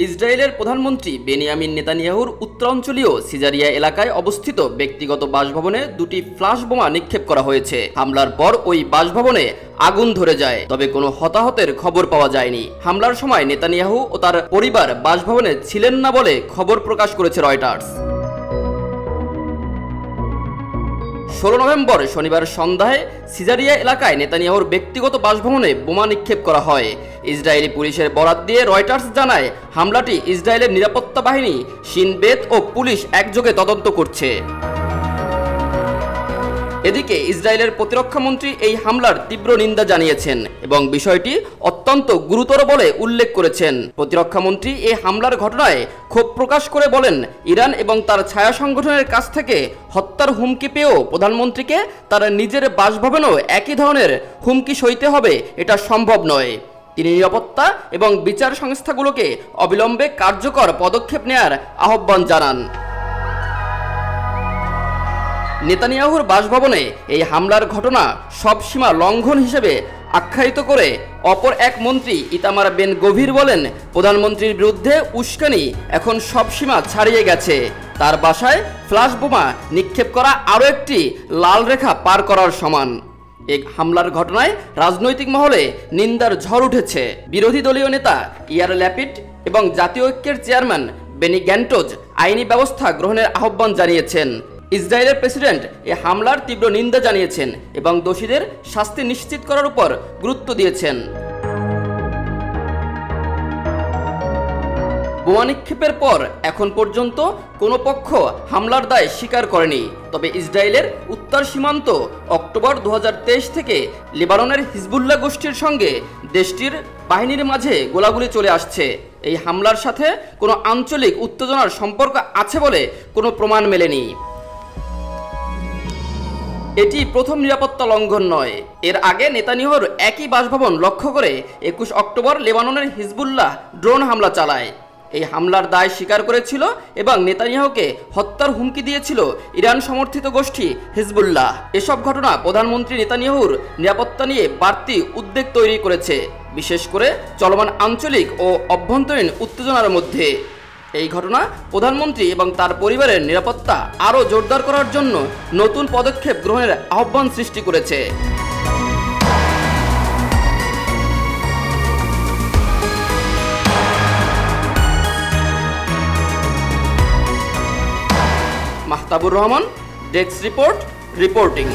ইসরায়েলের প্রধানমন্ত্রী বেনিয়ামিন নেতানিয়াহুর উত্তরাঞ্চলীয় সিজারিয়া এলাকায় অবস্থিত ব্যক্তিগত বাসভবনে দুটি ফ্লাশ বোমা নিক্ষেপ করা হয়েছে। হামলার পর ওই বাসভবনে আগুন ধরে যায়, তবে কোনো হতাহতের খবর পাওয়া যায়নি। হামলার সময় নেতানিয়াহু ও তার পরিবার বাসভবনে ছিলেন না বলে খবর প্রকাশ করেছে রয়টার্স। 16 নভেম্বর শনিবার সন্ধ্যায় সিজারিয়া এলাকায় নেতানিয়াহুর ব্যক্তিগত বাসভবনে বোমা নিক্ষেপ করা হয়। ইসরায়েলি পুলিশের বরাত দিয়ে রয়টার্স জানায়, হামলাটি ইসরায়েলের নিরাপত্তা বাহিনী, শিন বেত ও পুলিশ একযোগে তদন্ত করছে। এদিকে ইসরায়েলের প্রতিরক্ষামন্ত্রী এই হামলার তীব্র নিন্দা জানিয়েছেন এবং বিষয়টি অত্যন্ত গুরুতর বলে উল্লেখ করেছেন। প্রতিরক্ষামন্ত্রী এই হামলার ঘটনায় ক্ষোভ প্রকাশ করে বলেন, ইরান এবং তার ছায়া সংগঠনের কাছ থেকে হত্যার হুমকি পেয়েও প্রধানমন্ত্রীকে তার নিজের বাসভবনেও একই ধরনের হুমকি সইতে হবে, এটা সম্ভব নয়। তিনি নিরাপত্তা এবং বিচার সংস্থাগুলোকে অবিলম্বে কার্যকর পদক্ষেপ নেয়ার আহ্বান জানান। নেতানিয়াহুর বাসভবনে এই হামলার ঘটনা সব সীমা লঙ্ঘন হিসেবে আখ্যায়িত করে অপর এক মন্ত্রী ইতামার বেন গভির বলেন, প্রধানমন্ত্রীর বিরুদ্ধে উস্কানি এখন সব সীমা ছাড়িয়ে গেছে। তার বাসায় ফ্লাশ বোমা নিক্ষেপ করা আরও একটি লাল রেখা পার করার সমান। এই হামলার ঘটনায় রাজনৈতিক মহলে নিন্দার ঝড় উঠেছে। বিরোধী দলীয় নেতা ইয়ার ল্যাপিড এবং জাতীয় ঐক্যের চেয়ারম্যান বেনি গ্যান্টোজ আইনি ব্যবস্থা গ্রহণের আহ্বান জানিয়েছেন। ইসরায়েলের প্রেসিডেন্ট এ হামলার তীব্র নিন্দা জানিয়েছেন এবং দোষীদের শাস্তি নিশ্চিত করার উপর গুরুত্ব দিয়েছেন। বোমা নিক্ষেপের পর এখন পর্যন্ত কোনো পক্ষ হামলার দায় স্বীকার করেনি। তবে ইসরায়েলের উত্তর সীমান্ত অক্টোবর 2023 থেকে লেবাননের হিজবুল্লাহ গোষ্ঠীর সঙ্গে দেশটির বাহিনীর মাঝে গোলাগুলি চলে আসছে। এই হামলার সাথে কোনো আঞ্চলিক উত্তেজনার সম্পর্ক আছে বলে কোনো প্রমাণ মেলেনি। এটি প্রথম নিরাপত্তা লঙ্ঘন নয়। এর আগে নেতানিয়াহুর একই বাসভবন লক্ষ্য করে 21 অক্টোবর লেবাননের হিজবুল্লাহ ড্রোন হামলা চালায়। এই হামলার দায় স্বীকার করেছিল এবং নেতানিয়াহুকে হত্যার হুমকি দিয়েছিল ইরান সমর্থিত গোষ্ঠী হিজবুল্লাহ। এসব ঘটনা প্রধানমন্ত্রী নেতানিয়াহুর নিরাপত্তা নিয়ে বাড়তি উদ্বেগ তৈরি করেছে, বিশেষ করে চলমান আঞ্চলিক ও অভ্যন্তরীণ উত্তেজনার মধ্যে। এই ঘটনা প্রধানমন্ত্রী এবং তার পরিবারের নিরাপত্তা আরও জোরদার করার জন্য নতুন পদক্ষেপ গ্রহণের আহ্বান সৃষ্টি করেছে। Mahtabur Rahman, desk report, reporting.